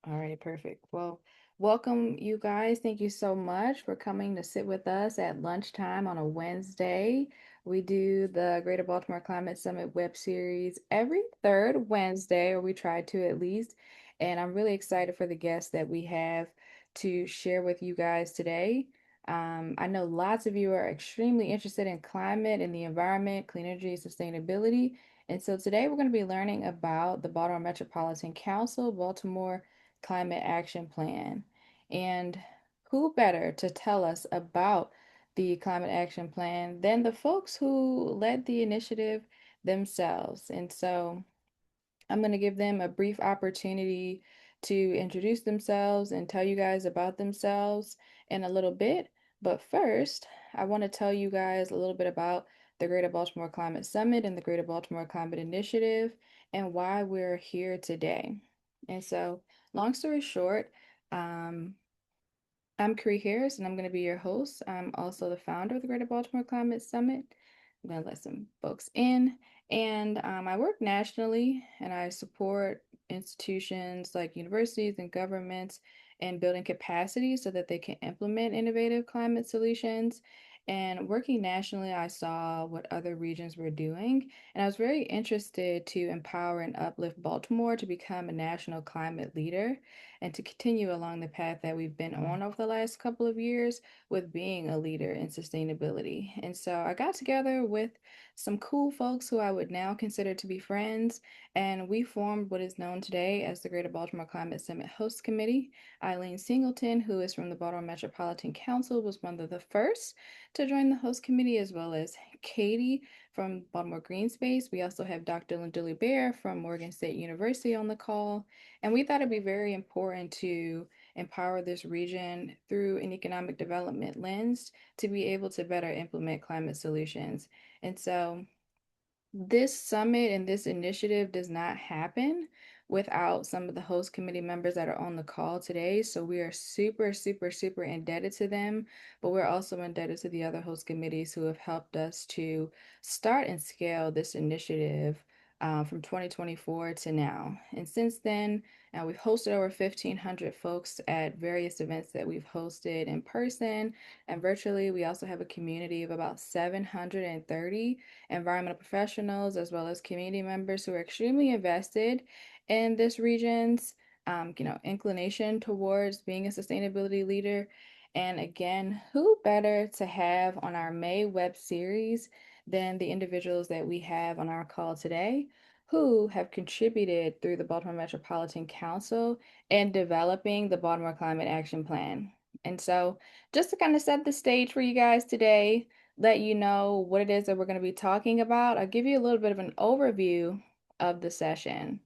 All right, perfect. Well, welcome you guys. Thank you so much for coming to sit with us at lunchtime on a Wednesday. We do the Greater Baltimore Climate Summit web series every third Wednesday, or we try to at least. And I'm really excited for the guests that we have to share with you guys today. I know lots of you are extremely interested in climate and the environment, clean energy, sustainability. And so today we're going to be learning about the Baltimore Metropolitan Council, Baltimore Climate Action Plan. And who better to tell us about the Climate Action Plan than the folks who led the initiative themselves? And so I'm going to give them a brief opportunity to introduce themselves and tell you guys about themselves in a little bit. But first, I want to tell you guys a little bit about the Greater Baltimore Climate Summit and the Greater Baltimore Climate Initiative and why we're here today. And so, long story short, um, I'm Cree Harris, and I'm going to be your host. I'm also the founder of the Greater Baltimore Climate Summit. I'm going to let some folks in. And I work nationally, and I support institutions like universities and governments in building capacity so that they can implement innovative climate solutions. And working nationally, I saw what other regions were doing, and I was very interested to empower and uplift Baltimore to become a national climate leader and to continue along the path that we've been on over the last couple of years with being a leader in sustainability. And so I got together with some cool folks who I would now consider to be friends, and we formed what is known today as the Greater Baltimore Climate Summit Host Committee. Eileen Singleton, who is from the Baltimore Metropolitan Council, was one of the first to join the host committee, as well as Katie from Baltimore Green Space. We also have Dr. Linda Bear from Morgan State University on the call. And we thought it'd be very important to empower this region through an economic development lens to be able to better implement climate solutions. And so this summit and this initiative does not happen without some of the host committee members that are on the call today. So we are super, super, super indebted to them, but we're also indebted to the other host committees who have helped us to start and scale this initiative from 2024 to now. And since then, we've hosted over 1,500 folks at various events that we've hosted in person and virtually. We also have a community of about 730 environmental professionals, as well as community members who are extremely invested in this region's, inclination towards being a sustainability leader. And again, who better to have on our May web series than the individuals that we have on our call today, who have contributed through the Baltimore Metropolitan Council in developing the Baltimore Climate Action Plan. And so, just to kind of set the stage for you guys today, let you know what it is that we're going to be talking about, I'll give you a little bit of an overview of the session.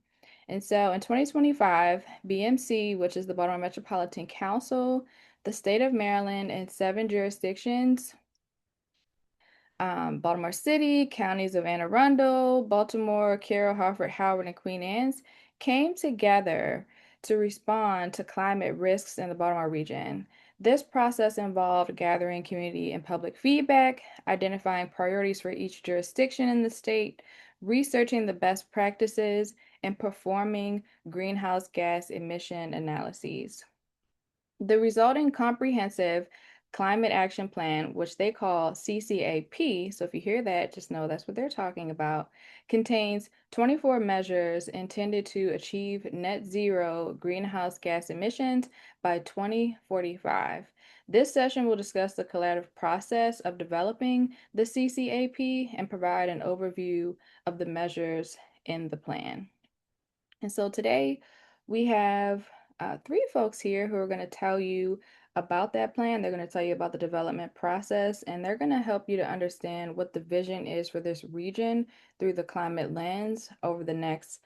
And so in 2025, BMC, which is the Baltimore Metropolitan Council, the state of Maryland, and 7 jurisdictions, Baltimore City, counties of Anne Arundel, Baltimore, Carroll, Harford, Howard, and Queen Anne's, came together to respond to climate risks in the Baltimore region. This process involved gathering community and public feedback, identifying priorities for each jurisdiction in the state, researching the best practices, and performing greenhouse gas emission analyses. The resulting comprehensive climate action plan, which they call CCAP, so if you hear that, just know that's what they're talking about, contains 24 measures intended to achieve net zero greenhouse gas emissions by 2045. This session will discuss the collaborative process of developing the CCAP and provide an overview of the measures in the plan. And so today we have three folks here who are going to tell you about that plan. They're going to tell you about the development process, and they're going to help you to understand what the vision is for this region through the climate lens over the next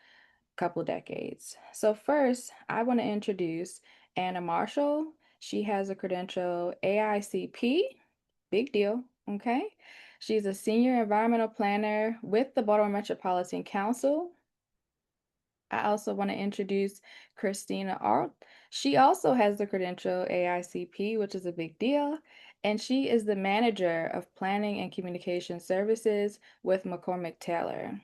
couple decades. So first, I want to introduce Anna Marshall. She has a credential AICP, big deal, okay? She's a senior environmental planner with the Baltimore Metropolitan Council. I also want to introduce Christina Arlt. She also has the credential AICP, which is a big deal, and she is the manager of planning and communication services with McCormick Taylor.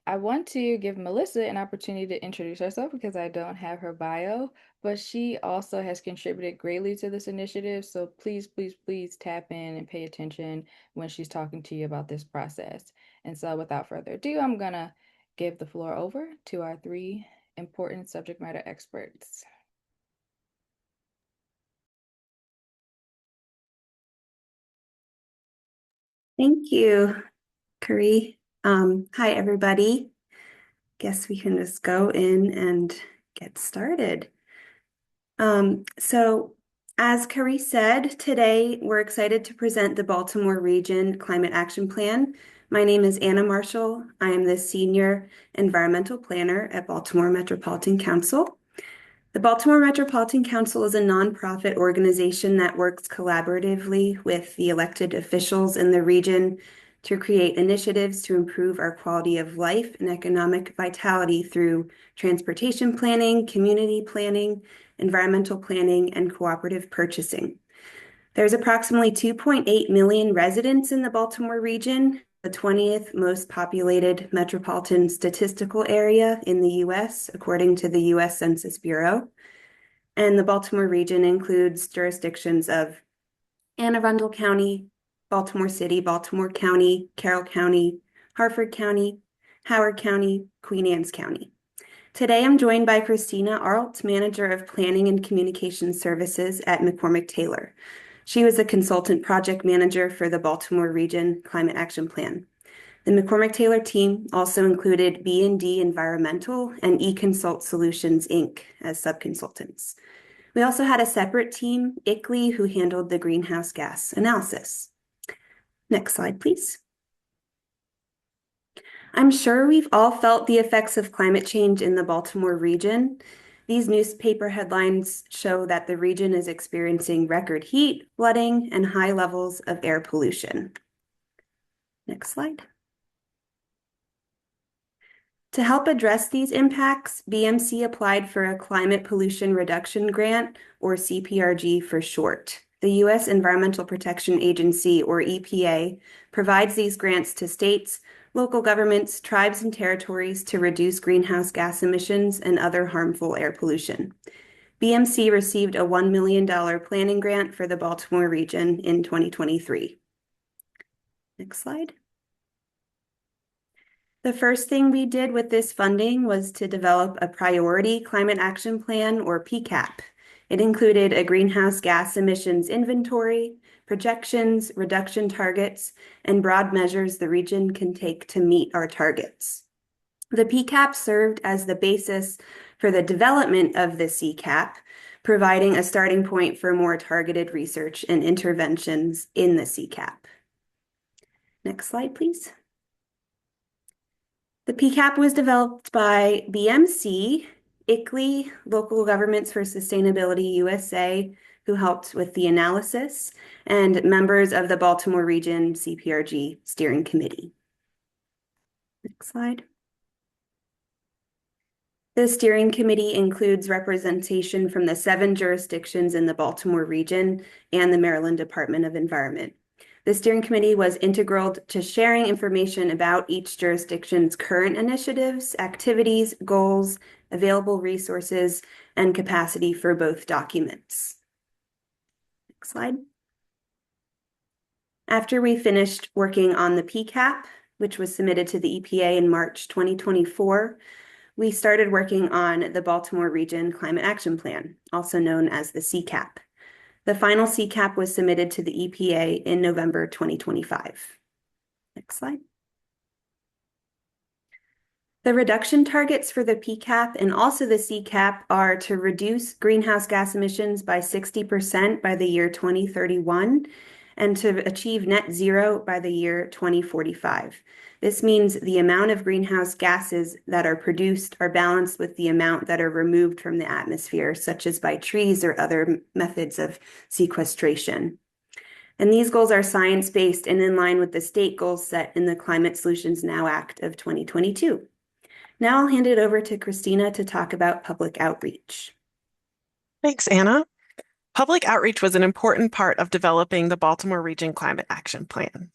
I want to give Melissa an opportunity to introduce herself because I don't have her bio, but she also has contributed greatly to this initiative. So please, please, please tap in and pay attention when she's talking to you about this process. And so without further ado, I'm gonna give the floor over to our three important subject matter experts. Thank you, Curry. Hi, everybody. Guess we can just go in and get started. So, as Curry said, today we're excited to present the Baltimore Region Climate Action Plan. My name is Anna Marshall. I am the Senior Environmental Planner at Baltimore Metropolitan Council. The Baltimore Metropolitan Council is a nonprofit organization that works collaboratively with the elected officials in the region to create initiatives to improve our quality of life and economic vitality through transportation planning, community planning, environmental planning, and cooperative purchasing. There's approximately 2.8 million residents in the Baltimore region, the 20th most populated metropolitan statistical area in the U.S., according to the U.S. Census Bureau. And the Baltimore region includes jurisdictions of Anne Arundel County, Baltimore City, Baltimore County, Carroll County, Harford County, Howard County, Queen Anne's County. Today, I'm joined by Christina Arlt, Manager of Planning and Communication Services at McCormick Taylor. She was a consultant project manager for the Baltimore Region Climate Action Plan. The McCormick Taylor team also included B&D Environmental and eConsult Solutions, Inc. as subconsultants. We also had a separate team, ICLEI, who handled the greenhouse gas analysis. Next slide, please. I'm sure we've all felt the effects of climate change in the Baltimore region. These newspaper headlines show that the region is experiencing record heat, flooding, and high levels of air pollution. Next slide. To help address these impacts, BMC applied for a Climate Pollution Reduction Grant, or CPRG for short. The U.S. Environmental Protection Agency, or EPA, provides these grants to states, local governments, tribes, and territories to reduce greenhouse gas emissions and other harmful air pollution. BMC received a $1 million planning grant for the Baltimore region in 2023. Next slide. The first thing we did with this funding was to develop a priority climate action plan, or PCAP. It included a greenhouse gas emissions inventory, projections, reduction targets, and broad measures the region can take to meet our targets. The PCAP served as the basis for the development of the CCAP, providing a starting point for more targeted research and interventions in the CCAP. Next slide, please. The PCAP was developed by BMC, ICLEI, Local Governments for Sustainability USA, who helped with the analysis, and members of the Baltimore Region CPRG Steering Committee. Next slide. The steering committee includes representation from the 7 jurisdictions in the Baltimore region and the Maryland Department of Environment. The steering committee was integral to sharing information about each jurisdiction's current initiatives, activities, goals, available resources, and capacity for both documents. Next slide. After we finished working on the PCAP, which was submitted to the EPA in March 2024, we started working on the Baltimore Region Climate Action Plan, also known as the CCAP. The final CCAP was submitted to the EPA in November 2025. Next slide. The reduction targets for the PCAP and also the CCAP are to reduce greenhouse gas emissions by 60% by the year 2031 and to achieve net zero by the year 2045. This means the amount of greenhouse gases that are produced are balanced with the amount that are removed from the atmosphere, such as by trees or other methods of sequestration. And these goals are science-based and in line with the state goals set in the Climate Solutions Now Act of 2022. Now I'll hand it over to Christina to talk about public outreach. Thanks, Anna. Public outreach was an important part of developing the Baltimore Region Climate Action Plan.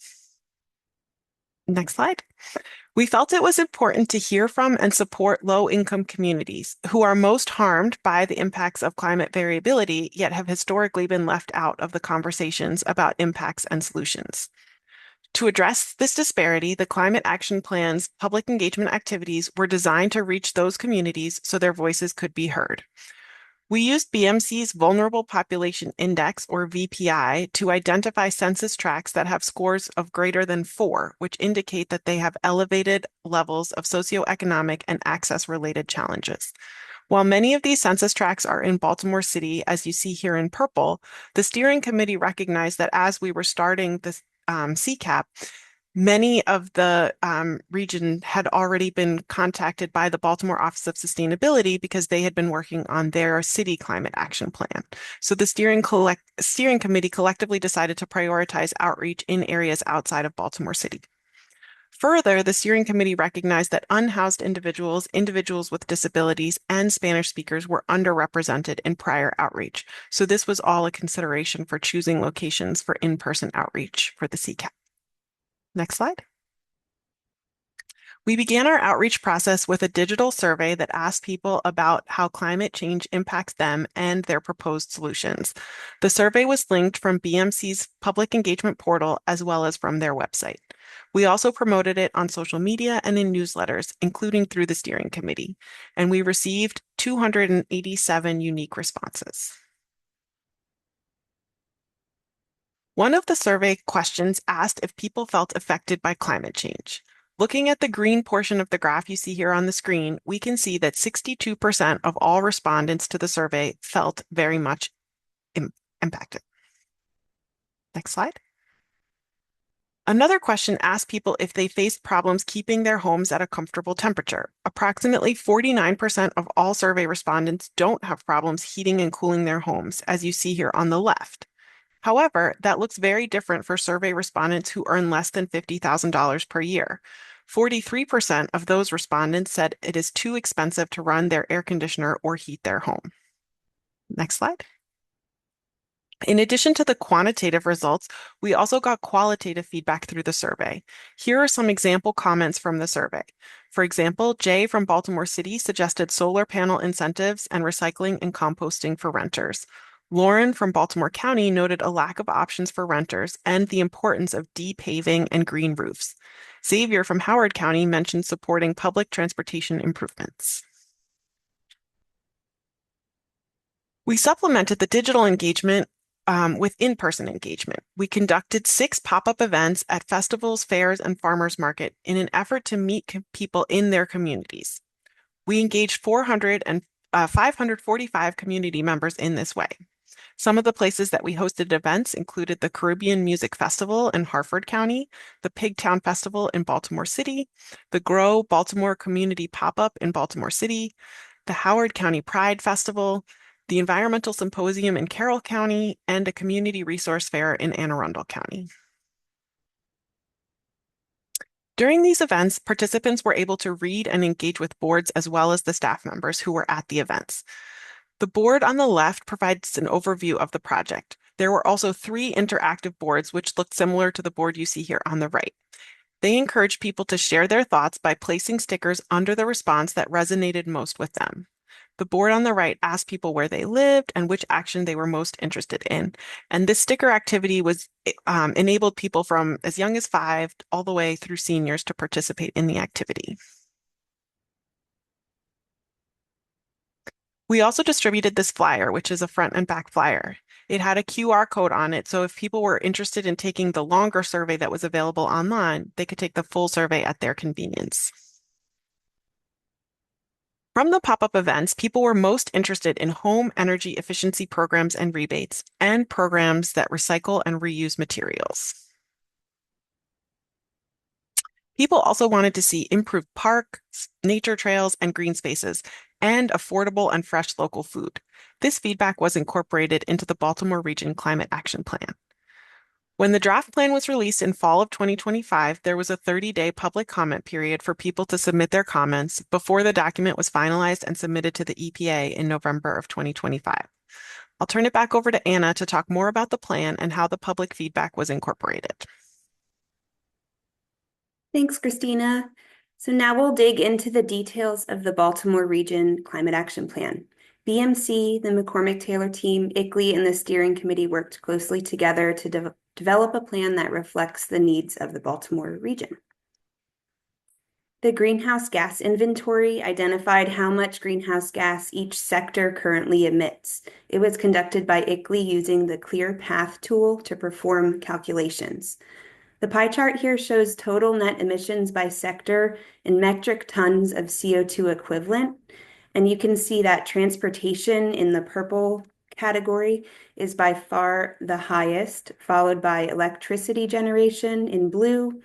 Next slide. We felt it was important to hear from and support low-income communities who are most harmed by the impacts of climate variability, yet have historically been left out of the conversations about impacts and solutions. To address this disparity, the Climate Action Plan's public engagement activities were designed to reach those communities so their voices could be heard. We used BMC's Vulnerable Population Index, or VPI, to identify census tracts that have scores of greater than 4, which indicate that they have elevated levels of socioeconomic and access-related challenges. While many of these census tracts are in Baltimore City, as you see here in purple, the steering committee recognized that as we were starting this CCAP, many of the region had already been contacted by the Baltimore Office of Sustainability because they had been working on their city climate action plan. So the steering committee collectively decided to prioritize outreach in areas outside of Baltimore City. Further, the steering committee recognized that unhoused individuals, individuals with disabilities, and Spanish speakers were underrepresented in prior outreach. So this was all a consideration for choosing locations for in-person outreach for the CCAP. Next slide. We began our outreach process with a digital survey that asked people about how climate change impacts them and their proposed solutions. The survey was linked from BMC's public engagement portal as well as from their website. We also promoted it on social media and in newsletters, including through the steering committee, and we received 287 unique responses. One of the survey questions asked if people felt affected by climate change. Looking at the green portion of the graph you see here on the screen, we can see that 62% of all respondents to the survey felt very much impacted. Next slide. Another question asked people if they faced problems keeping their homes at a comfortable temperature. Approximately 49% of all survey respondents don't have problems heating and cooling their homes, as you see here on the left. However, that looks very different for survey respondents who earn less than $50,000 per year. 43% of those respondents said it is too expensive to run their air conditioner or heat their home. Next slide. In addition to the quantitative results, we also got qualitative feedback through the survey. Here are some example comments from the survey. For example, Jay from Baltimore City suggested solar panel incentives and recycling and composting for renters. Lauren from Baltimore County noted a lack of options for renters and the importance of de-paving and green roofs. Xavier from Howard County mentioned supporting public transportation improvements. We supplemented the digital engagement with in-person engagement. We conducted 6 pop-up events at festivals, fairs, and farmers market in an effort to meet people in their communities. We engaged 545 community members in this way. Some of the places that we hosted events included the Caribbean Music Festival in Harford County, the Pigtown Festival in Baltimore City, the Grow Baltimore Community Pop-Up in Baltimore City, the Howard County Pride Festival, the Environmental Symposium in Carroll County, and a community resource fair in Anne Arundel County. During these events, participants were able to read and engage with boards as well as the staff members who were at the events. The board on the left provides an overview of the project. There were also 3 interactive boards which looked similar to the board you see here on the right. They encouraged people to share their thoughts by placing stickers under the response that resonated most with them. The board on the right asked people where they lived and which action they were most interested in. And this sticker activity was enabled people from as young as 5 all the way through seniors to participate in the activity. We also distributed this flyer, which is a front and back flyer. It had a QR code on it, so if people were interested in taking the longer survey that was available online, they could take the full survey at their convenience. From the pop-up events, people were most interested in home energy efficiency programs and rebates, and programs that recycle and reuse materials. People also wanted to see improved parks, nature trails, and green spaces, and affordable and fresh local food. This feedback was incorporated into the Baltimore Region Climate Action Plan. When the draft plan was released in fall of 2025, there was a 30-day public comment period for people to submit their comments before the document was finalized and submitted to the EPA in November of 2025. I'll turn it back over to Anna to talk more about the plan and how the public feedback was incorporated. Thanks, Christina. So now we'll dig into the details of the Baltimore Region Climate Action Plan. BMC, the McCormick-Taylor team, ICLEI, and the steering committee worked closely together to develop a plan that reflects the needs of the Baltimore region. The greenhouse gas inventory identified how much greenhouse gas each sector currently emits. It was conducted by ICLEI using the Clear Path tool to perform calculations. The pie chart here shows total net emissions by sector in metric tons of CO2 equivalent. And you can see that transportation in the purple category is by far the highest, followed by electricity generation in blue,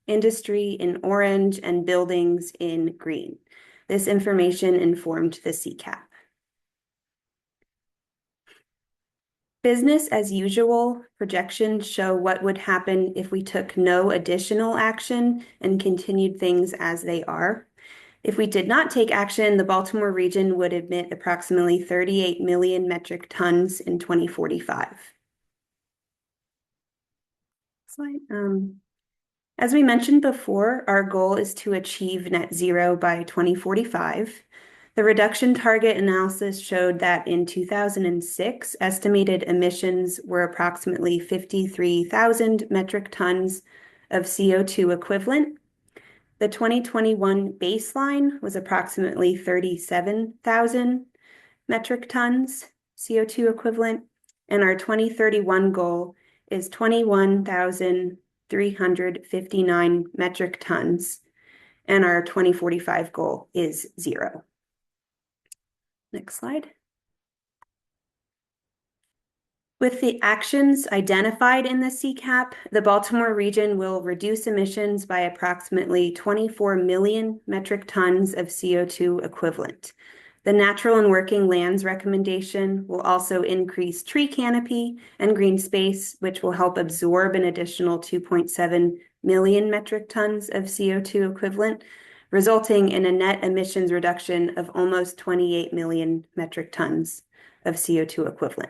industry in orange, and buildings in green. This information informed the CCAP. Business as usual projections show what would happen if we took no additional action and continued things as they are. If we did not take action, the Baltimore region would emit approximately 38 million metric tons in 2045. Slide. As we mentioned before, our goal is to achieve net zero by 2045. The reduction target analysis showed that in 2006, estimated emissions were approximately 53,000 metric tons of CO2 equivalent. The 2021 baseline was approximately 37,000 metric tons CO2 equivalent, and our 2031 goal is 21,359 metric tons, and our 2045 goal is 0. Next slide. With the actions identified in the CCAP, the Baltimore region will reduce emissions by approximately 24 million metric tons of CO2 equivalent. The natural and working lands recommendation will also increase tree canopy and green space, which will help absorb an additional 2.7 million metric tons of CO2 equivalent, resulting in a net emissions reduction of almost 28 million metric tons of CO2 equivalent.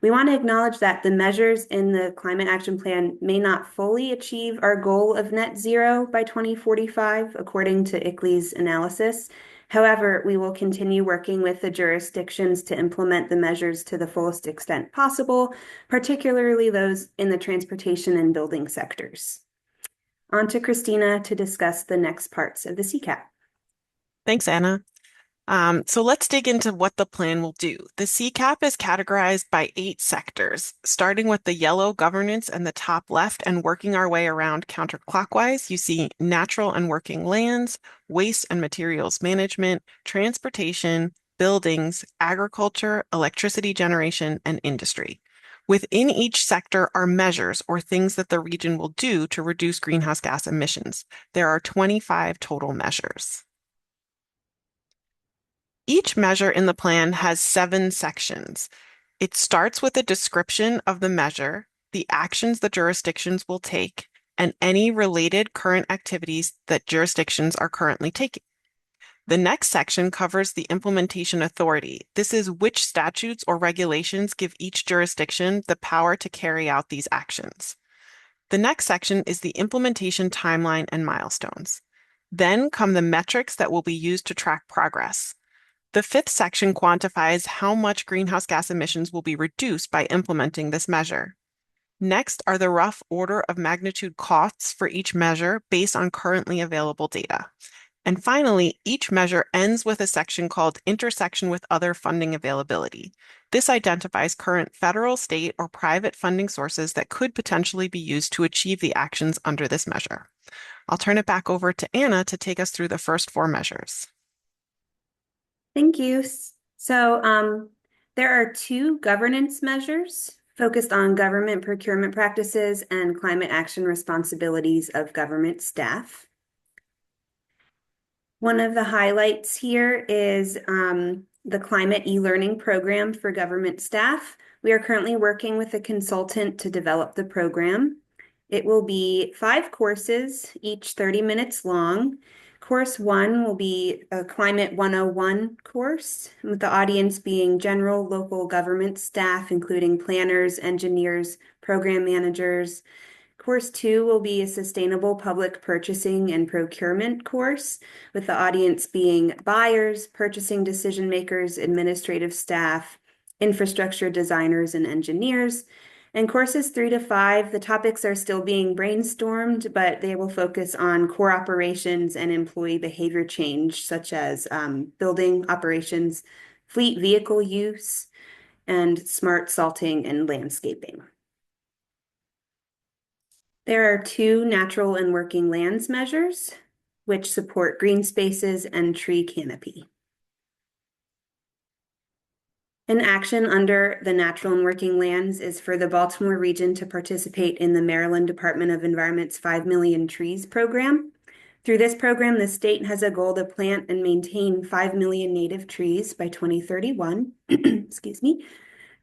We want to acknowledge that the measures in the Climate Action Plan may not fully achieve our goal of net zero by 2045, according to ICLEI's analysis. However, we will continue working with the jurisdictions to implement the measures to the fullest extent possible, particularly those in the transportation and building sectors. On to Christina to discuss the next parts of the CCAP. Thanks, Anna. So let's dig into what the plan will do. The CCAP is categorized by 8 sectors, starting with the yellow governance in the top left and working our way around counterclockwise. You see natural and working lands, waste and materials management, transportation, buildings, agriculture, electricity generation, and industry. Within each sector are measures or things that the region will do to reduce greenhouse gas emissions. There are 25 total measures. Each measure in the plan has 7 sections. It starts with a description of the measure, the actions the jurisdictions will take, and any related current activities that jurisdictions are currently taking. The next section covers the implementation authority. This is which statutes or regulations give each jurisdiction the power to carry out these actions. The next section is the implementation timeline and milestones. Then come the metrics that will be used to track progress. The 5th section quantifies how much greenhouse gas emissions will be reduced by implementing this measure. Next are the rough order of magnitude costs for each measure based on currently available data. And finally, each measure ends with a section called Intersection with Other Funding Availability. This identifies current federal, state, or private funding sources that could potentially be used to achieve the actions under this measure. I'll turn it back over to Anna to take us through the first 4 measures. Thank you. So there are 2 governance measures focused on government procurement practices and climate action responsibilities of government staff. One of the highlights here is the climate e-learning program for government staff. We are currently working with a consultant to develop the program. It will be 5 courses, each 30 minutes long. Course 1 will be a Climate 101 course, with the audience being general local government staff, including planners, engineers, program managers. Course 2 will be a sustainable public purchasing and procurement course, with the audience being buyers, purchasing decision makers, administrative staff, infrastructure designers, and engineers. And courses 3 to 5, the topics are still being brainstormed, but they will focus on core operations and employee behavior change, such as building operations, fleet vehicle use, and smart salting and landscaping. There are 2 natural and working lands measures, which support green spaces and tree canopy. An action under the natural and working lands is for the Baltimore region to participate in the Maryland Department of Environment's 5 Million Trees program. Through this program, the state has a goal to plant and maintain 5 million native trees by 2031. Excuse me.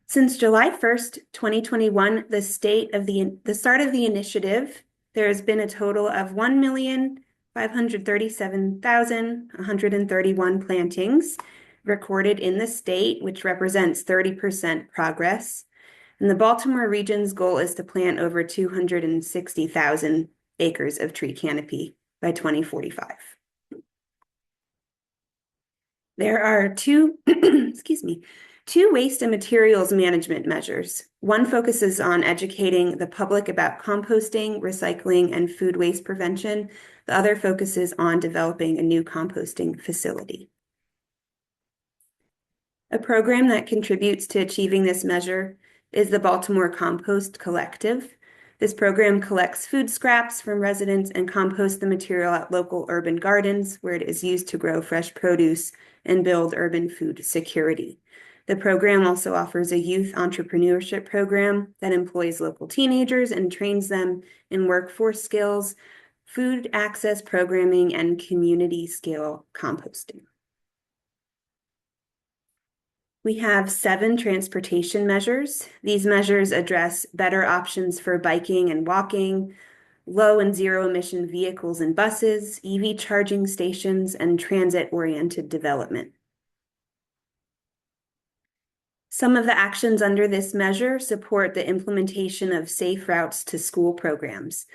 Since July 1st, 2021, the start of the initiative, there has been a total of 1,537,131 plantings recorded in the state, which represents 30% progress. And the Baltimore region's goal is to plant over 260,000 acres of tree canopy by 2045. There are two waste and materials management measures. One focuses on educating the public about composting, recycling, and food waste prevention. The other focuses on developing a new composting facility. A program that contributes to achieving this measure is the Baltimore Compost Collective. This program collects food scraps from residents and composts the material at local urban gardens, where it is used to grow fresh produce and build urban food security. The program also offers a youth entrepreneurship program that employs local teenagers and trains them in workforce skills, food access programming, and community scale composting. We have 7 transportation measures. These measures address better options for biking and walking, low and zero emission vehicles and buses, EV charging stations, and transit-oriented development. Some of the actions under this measure support the implementation of safe routes to school programs.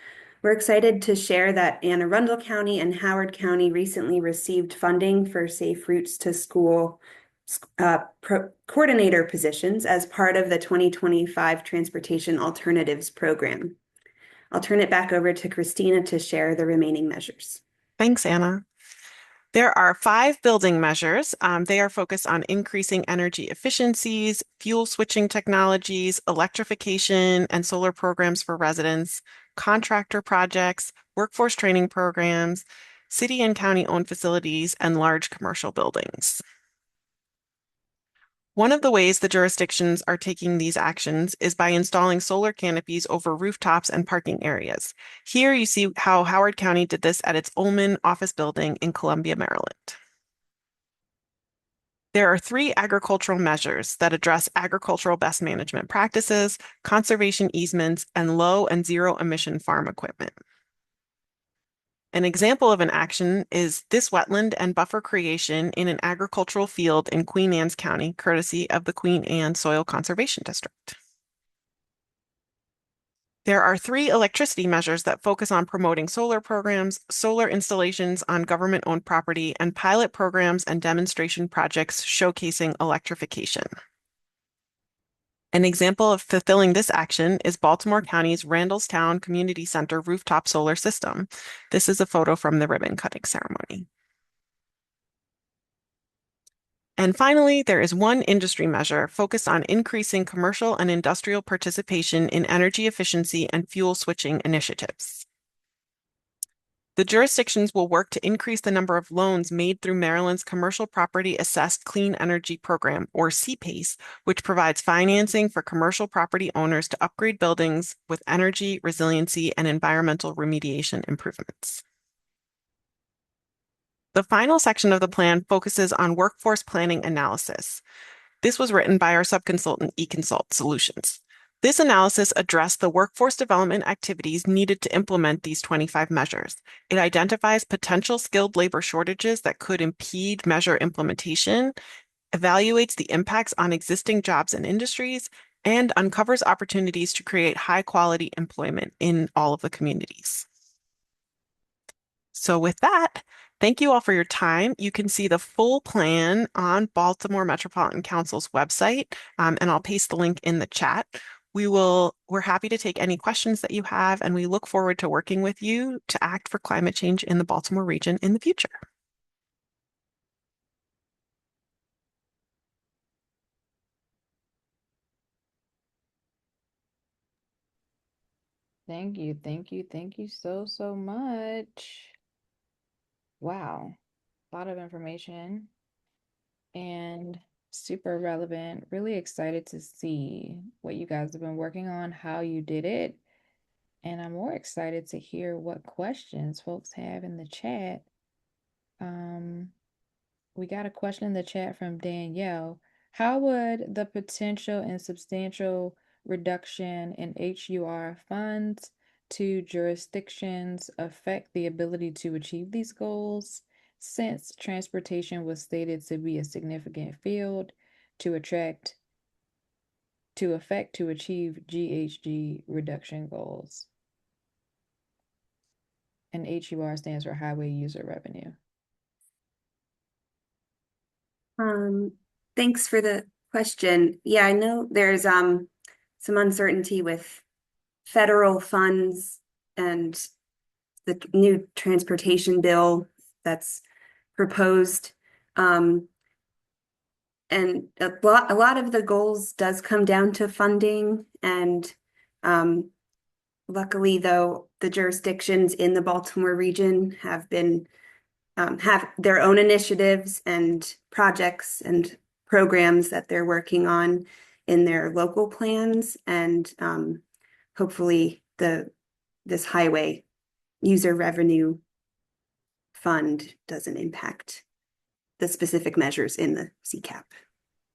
We're excited to share that Anne Arundel County and Howard County recently received funding for safe routes to school coordinator positions as part of the 2025 Transportation Alternatives Program. I'll turn it back over to Christina to share the remaining measures. Thanks, Anna. There are 5 building measures. They are focused on increasing energy efficiencies, fuel switching technologies, electrification and solar programs for residents, contractor projects, workforce training programs, city and county-owned facilities, and large commercial buildings. One of the ways the jurisdictions are taking these actions is by installing solar canopies over rooftops and parking areas. Here you see how Howard County did this at its Ullman office building in Columbia, Maryland. There are 3 agricultural measures that address agricultural best management practices, conservation easements, and low and zero emission farm equipment. An example of an action is this wetland and buffer creation in an agricultural field in Queen Anne's County, courtesy of the Queen Anne Soil Conservation District. There are 3 electricity measures that focus on promoting solar programs, solar installations on government-owned property, and pilot programs and demonstration projects showcasing electrification. An example of fulfilling this action is Baltimore County's Randallstown Community Center rooftop solar system. This is a photo from the ribbon cutting ceremony. And finally, there is one industry measure focused on increasing commercial and industrial participation in energy efficiency and fuel switching initiatives. The jurisdictions will work to increase the number of loans made through Maryland's Commercial Property Assessed Clean Energy Program, or CPACE, which provides financing for commercial property owners to upgrade buildings with energy, resiliency, and environmental remediation improvements. The final section of the plan focuses on workforce planning analysis. This was written by our subconsultant eConsult Solutions. This analysis addressed the workforce development activities needed to implement these 25 measures. It identifies potential skilled labor shortages that could impede measure implementation, evaluates the impacts on existing jobs and industries, and uncovers opportunities to create high-quality employment in all of the communities. So with that, thank you all for your time. You can see the full plan on Baltimore Metropolitan Council's website, and I'll paste the link in the chat. We're happy to take any questions that you have, and we look forward to working with you to act for climate change in the Baltimore region in the future. Thank you, thank you, thank you so, so much. Wow, a lot of information and super relevant. Really excited to see what you guys have been working on, how you did it. And I'm more excited to hear what questions folks have in the chat. Um, we got a question in the chat from Danielle. How would the potential and substantial reduction in HUR funds to jurisdictions affect the ability to achieve these goals, since transportation was stated to be a significant field to attract to affect to achieve GHG reduction goals? And HUR stands for highway user revenue. Um, Thanks for the question. Yeah, I know there's some uncertainty with federal funds and the new transportation bill that's proposed. Um, and a lot of the goals does come down to funding. And luckily, though, the jurisdictions in the Baltimore region have their own initiatives and projects and programs that they're working on in their local plans. And hopefully this highway user revenue fund doesn't impact the specific measures in the CCAP.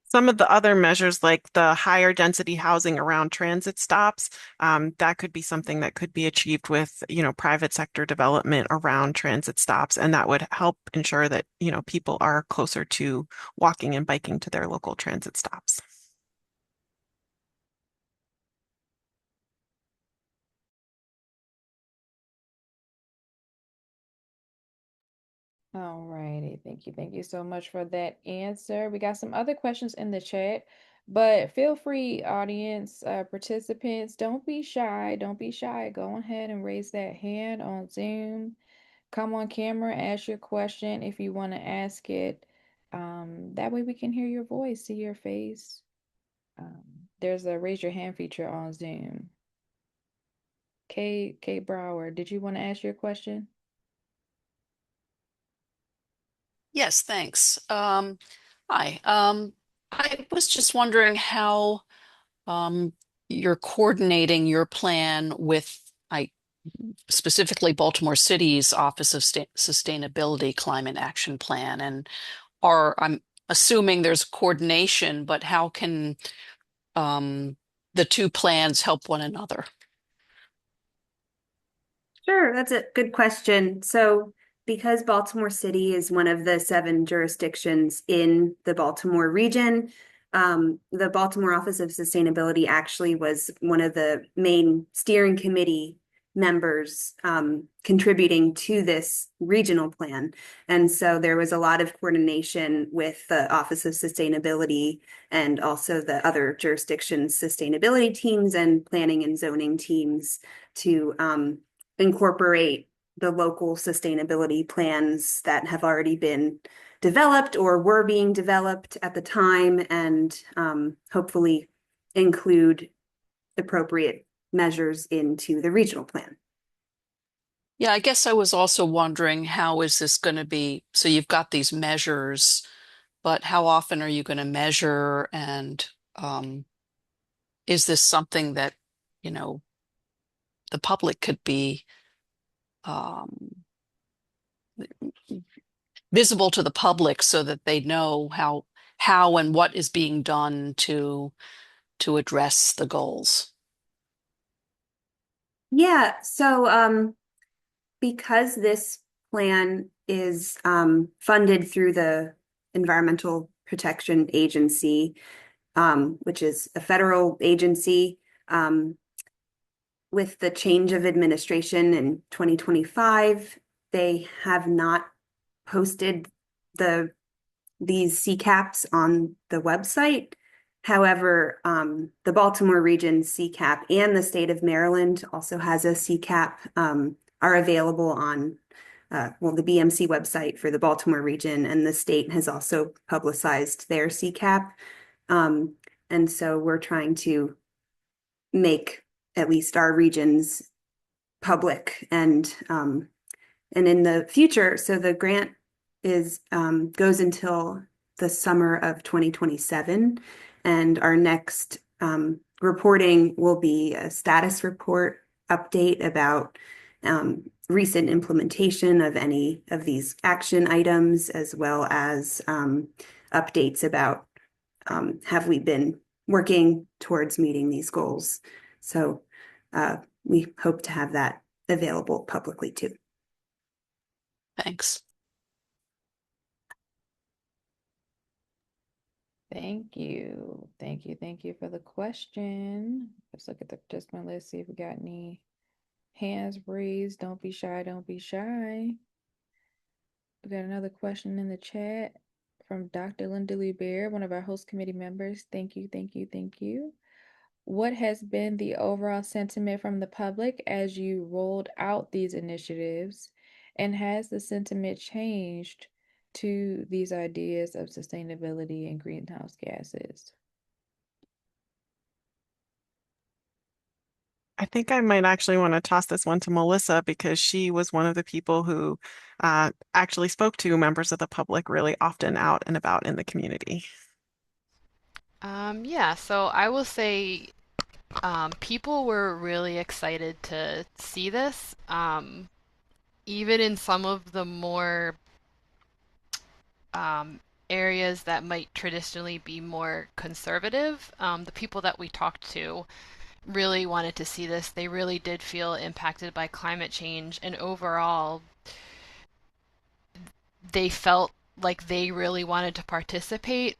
Some of the other measures, like the higher density housing around transit stops, that could be something that could be achieved with, private sector development around transit stops, and that would help ensure that, people are closer to walking and biking to their local transit stops. All righty. Thank you. Thank you so much for that answer. We got some other questions in the chat, but feel free, audience, participants, don't be shy. Don't be shy. Go ahead and raise that hand on Zoom. Come on camera, ask your question if you want to ask it. That way we can hear your voice, see your face. Um, there's a raise your hand feature on Zoom. Kate Brower, did you want to ask your question? Yes, thanks. Hi. I was just wondering how um, you're coordinating your plan with I specifically Baltimore City's Office of Sustainability Climate Action Plan, and I'm assuming there's coordination, but how can the two plans help one another? Sure, that's a good question. So, because Baltimore City is one of the 7 jurisdictions in the Baltimore region, the Baltimore Office of Sustainability actually was one of the main steering committee members contributing to this regional plan. And so there was a lot of coordination with the Office of Sustainability and also the other jurisdictions' sustainability teams and planning and zoning teams to incorporate the local sustainability plans that have already been developed or were being developed at the time, and hopefully include appropriate measures into the regional plan. Yeah, I guess I was also wondering how is this going to be? So you've got these measures, but how often are you going to measure? And is this something that, you know, the public could be um, visible to the public so that they know how and what is being done to address the goals? Yeah, so because this plan is funded through the Environmental Protection Agency, which is a federal agency. With the change of administration in 2025, they have not posted these CCAPs on the website. However, the Baltimore region CCAP and the state of Maryland also has a CCAP, are available on the BMC website for the Baltimore region, and the state has also publicized their CCAP. And so we're trying to make at least our regions public and in the future. So the grant goes until the summer of 2027, and our next reporting will be a status report update about recent implementation of any of these action items, as well as updates about have we been working towards meeting these goals. So we hope to have that available publicly too. Thanks. Thank you. Thank you. Thank you for the question. Let's look at the participant list, see if we got any hands raised. Don't be shy. Don't be shy. We got another question in the chat from Dr. Linda Lee Bear, one of our host committee members. Thank you. Thank you. Thank you. What has been the overall sentiment from the public as you rolled out these initiatives? And has the sentiment changed to these ideas of sustainability and greenhouse gases? I think I might actually want to toss this one to Melissa because she was one of the people who actually spoke to members of the public really often out and about in the community. Yeah, so I will say people were really excited to see this. Even in some of the more um, areas that might traditionally be more conservative, the people that we talked to really wanted to see this. They really did feel impacted by climate change, and overall, they felt like they really wanted to participate,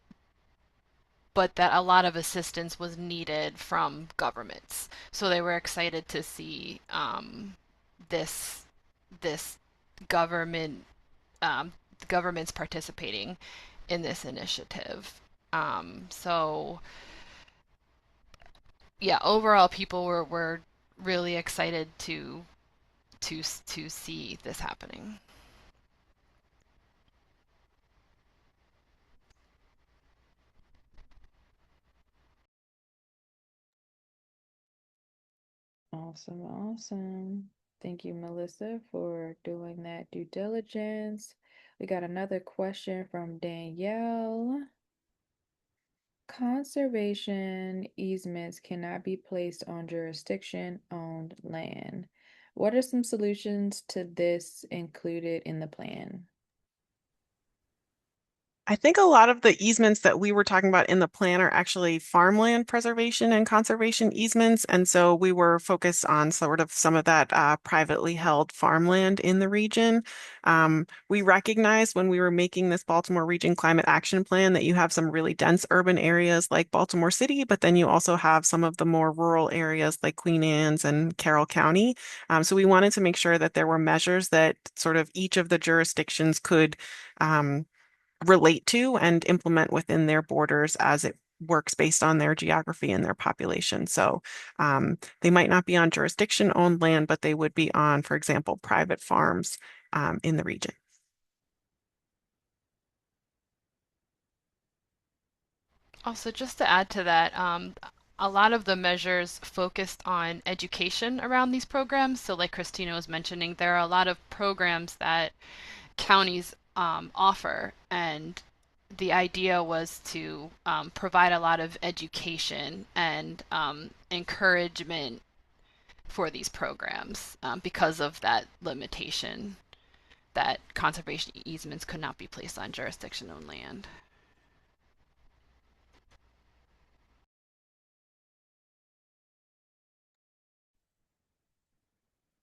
but that a lot of assistance was needed from governments. So they were excited to see this this government governments participating in this initiative. So yeah, overall, people were really excited to see this happening. Awesome, awesome. Thank you, Melissa, for doing that due diligence. We got another question from Danielle. Conservation easements cannot be placed on jurisdiction-owned land. What are some solutions to this included in the plan? I think a lot of the easements that we were talking about in the plan are actually farmland preservation and conservation easements. And so we were focused on sort of some of that privately held farmland in the region. We recognized when we were making this Baltimore Region Climate Action Plan that you have some really dense urban areas like Baltimore City, but then you also have some of the more rural areas like Queen Anne's and Carroll County. So we wanted to make sure that there were measures that sort of each of the jurisdictions could relate to and implement within their borders as it works based on their geography and their population. So they might not be on jurisdiction-owned land, but they would be on, for example, private farms in the region. Also, just to add to that, a lot of the measures focused on education around these programs. So, like Christina was mentioning, there are a lot of programs that counties offer, and the idea was to provide a lot of education and encouragement for these programs because of that limitation that conservation easements could not be placed on jurisdiction-owned land.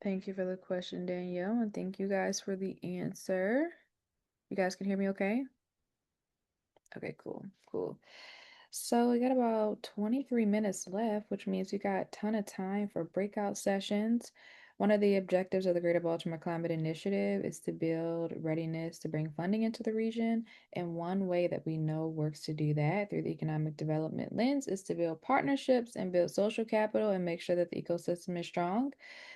Thank you for the question, Danielle, and thank you guys for the answer. You guys can hear me okay? Okay, cool, cool. So we got about 23 minutes left, which means we got a ton of time for breakout sessions. One of the objectives of the Greater Baltimore Climate Initiative is to build readiness to bring funding into the region. And one way that we know works to do that through the economic development lens is to build partnerships and build social capital and make sure that the ecosystem is strong.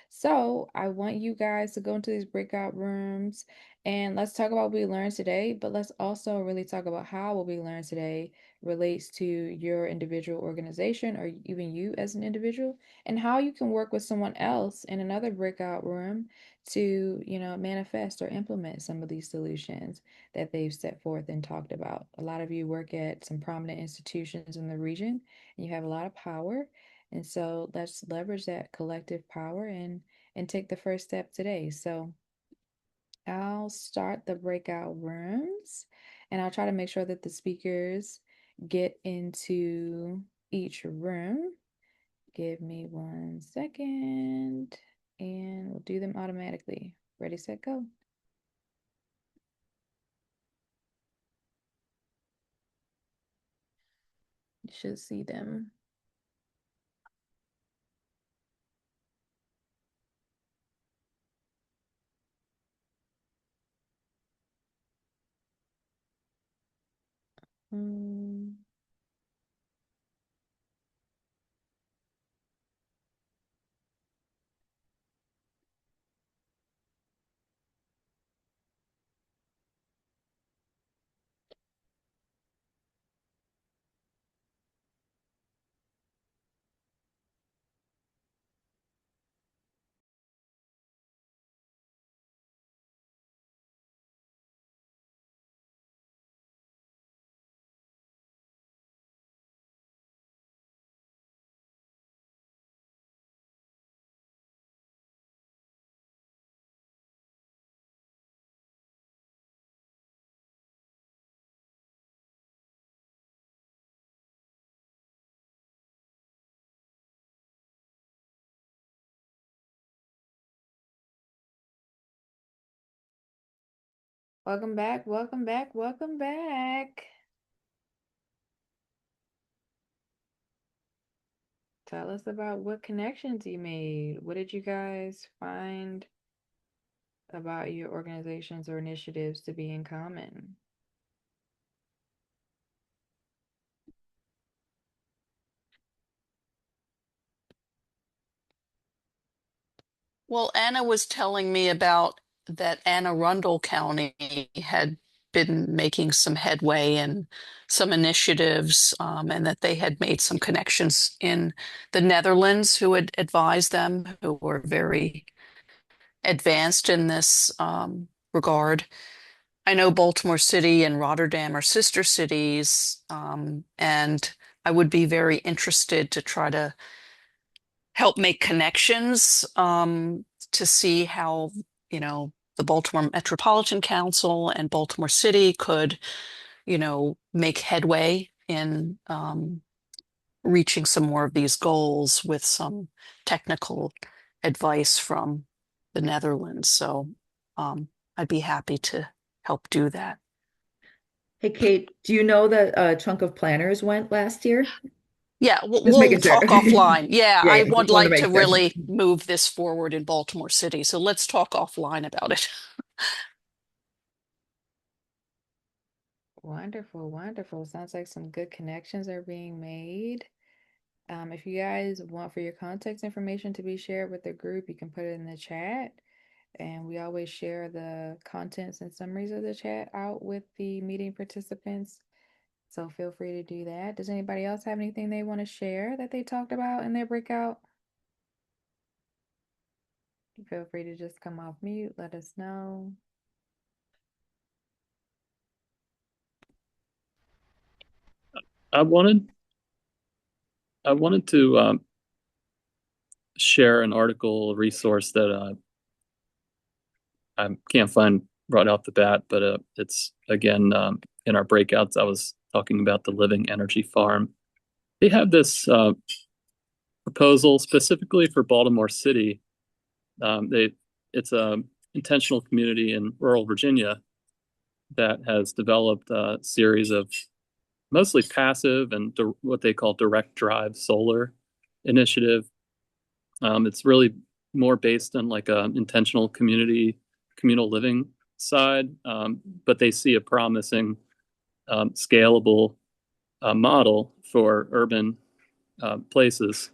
So I want you guys to go into these breakout rooms and let's talk about what we learned today, but let's also really talk about how what we learned today relates to your individual organization or even you as an individual, and how you can work with someone else in another breakout room to, manifest or implement some of these solutions that they've set forth and talked about. A lot of you work at some prominent institutions in the region and you have a lot of power. And so let's leverage that collective power and take the first step today. So I'll start the breakout rooms and I'll try to make sure that the speakers get into each room. Give me 1 second and we'll do them automatically. Ready, set, go. You should see them. Hmm. Welcome back, welcome back, welcome back. Tell us about what connections you made. What did you guys find about your organizations or initiatives to be in common? Well, Anna was telling me about that Anne Arundel County had been making some headway and some initiatives, and that they had made some connections in the Netherlands who had advised them, who were very advanced in this regard. I know Baltimore City and Rotterdam are sister cities, and I would be very interested to try to help make connections to see how, the Baltimore Metropolitan Council and Baltimore City could, make headway in reaching some more of these goals with some technical advice from the Netherlands. So I'd be happy to help do that. Hey, Kate, do you know that a chunk of planners went last year? Yeah, Just we'll making sure. talk offline. Yeah, Yeah, I yeah, would just want to like to make sure. really move this forward in Baltimore City. So let's talk offline about it. Wonderful, wonderful. Sounds like some good connections are being made. If you guys want for your contact information to be shared with the group, you can put it in the chat. And we always share the contents and summaries of the chat out with the meeting participants. So feel free to do that. Does anybody else have anything they want to share that they talked about in their breakout? Feel free to just come off mute, let us know. I wanted to share an article resource that I can't find right off the bat, but it's again in our breakouts. I was talking about the Living Energy Farm. They have this proposal specifically for Baltimore City. It's a intentional community in rural Virginia that has developed a series of mostly passive and what they call direct drive solar initiative. It's really more based on like a intentional communal living side, but they see a promising scalable model for urban places.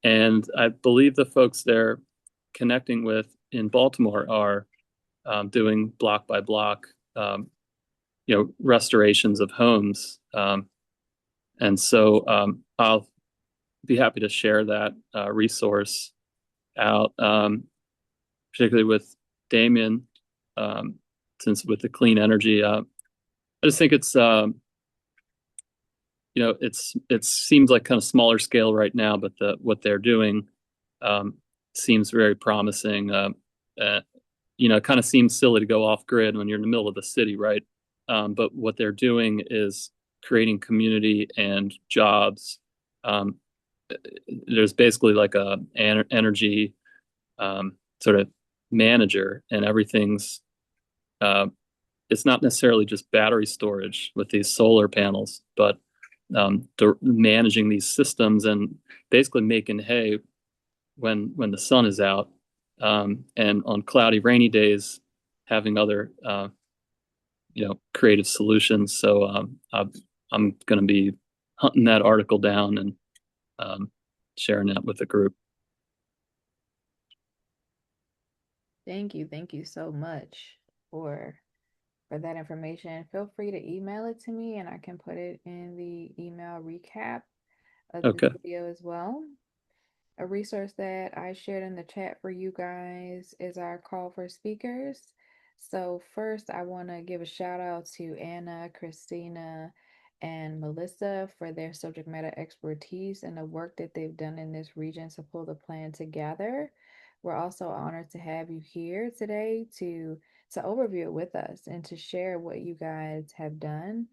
And I believe the folks they're connecting with in Baltimore are doing block by block, restorations of homes. And so I'll be happy to share that resource out, particularly with Damien, since with the clean energy. I just think it's it seems like kind of smaller scale right now, but what they're doing seems very promising. It kind of seems silly to go off grid when you're in the middle of the city, right? But what they're doing is creating community and jobs. There's basically like a energy sort of manager, and everything's it's not necessarily just battery storage with these solar panels, but managing these systems and basically making hay when the sun is out, and on cloudy, rainy days, having other creative solutions. So I'm going to be hunting that article down and sharing that with the group. Thank you so much for that information. Feel free to email it to me and I can put it in the email recap of this Okay. video as well. A resource that I shared in the chat for you guys is our call for speakers. So first, I want to give a shout out to Anna, Christina, and Melissa for their subject matter expertise and the work that they've done in this region to pull the plan together. We're also honored to have you here today to overview it with us and to share what you guys have done.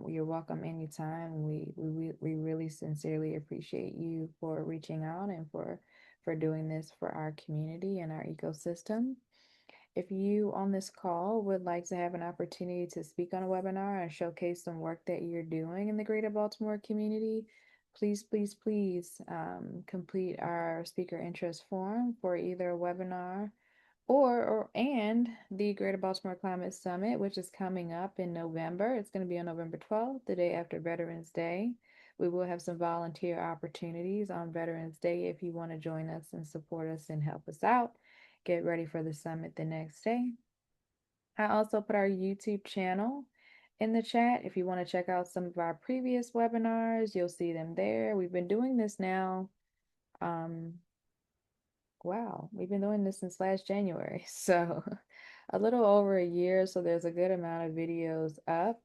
You're welcome anytime. We really sincerely appreciate you for reaching out and for doing this for our community and our ecosystem. If you on this call would like to have an opportunity to speak on a webinar and showcase some work that you're doing in the greater Baltimore community, please complete our speaker interest form for either a webinar and the Greater Baltimore Climate Summit, which is coming up in November. It's going to be on November 12th, the day after Veterans Day. We will have some volunteer opportunities on Veterans Day if you want to join us and support us and help us out. Get ready for the summit the next day. I also put our YouTube channel in the chat. If you want to check out some of our previous webinars, you'll see them there. We've been doing this now. Wow, we've been doing this since last January, so a little over a year, so there's a good amount of videos up.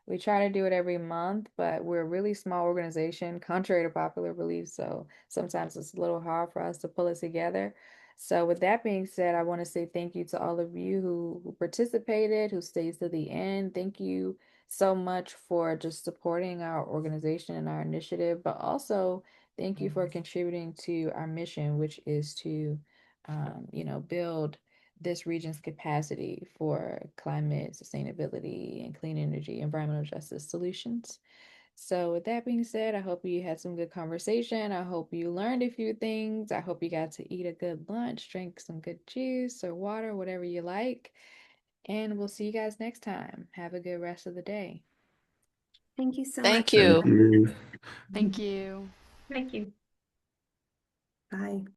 We try to do it every month, but we're a really small organization, contrary to popular belief, so sometimes it's a little hard for us to pull it together. So with that being said, I want to say thank you to all of you who participated, who stays to the end. Thank you so much for just supporting our organization and our initiative, but also thank you for contributing to our mission, which is to, build this region's capacity for climate sustainability and clean energy, environmental justice solutions. So, with that being said, I hope you had some good conversation. I hope you learned a few things. I hope you got to eat a good lunch, drink some good juice or water, whatever you like. And we'll see you guys next time. Have a good rest of the day. Thank you so Thank much. you. Thank you. Thank you. Bye.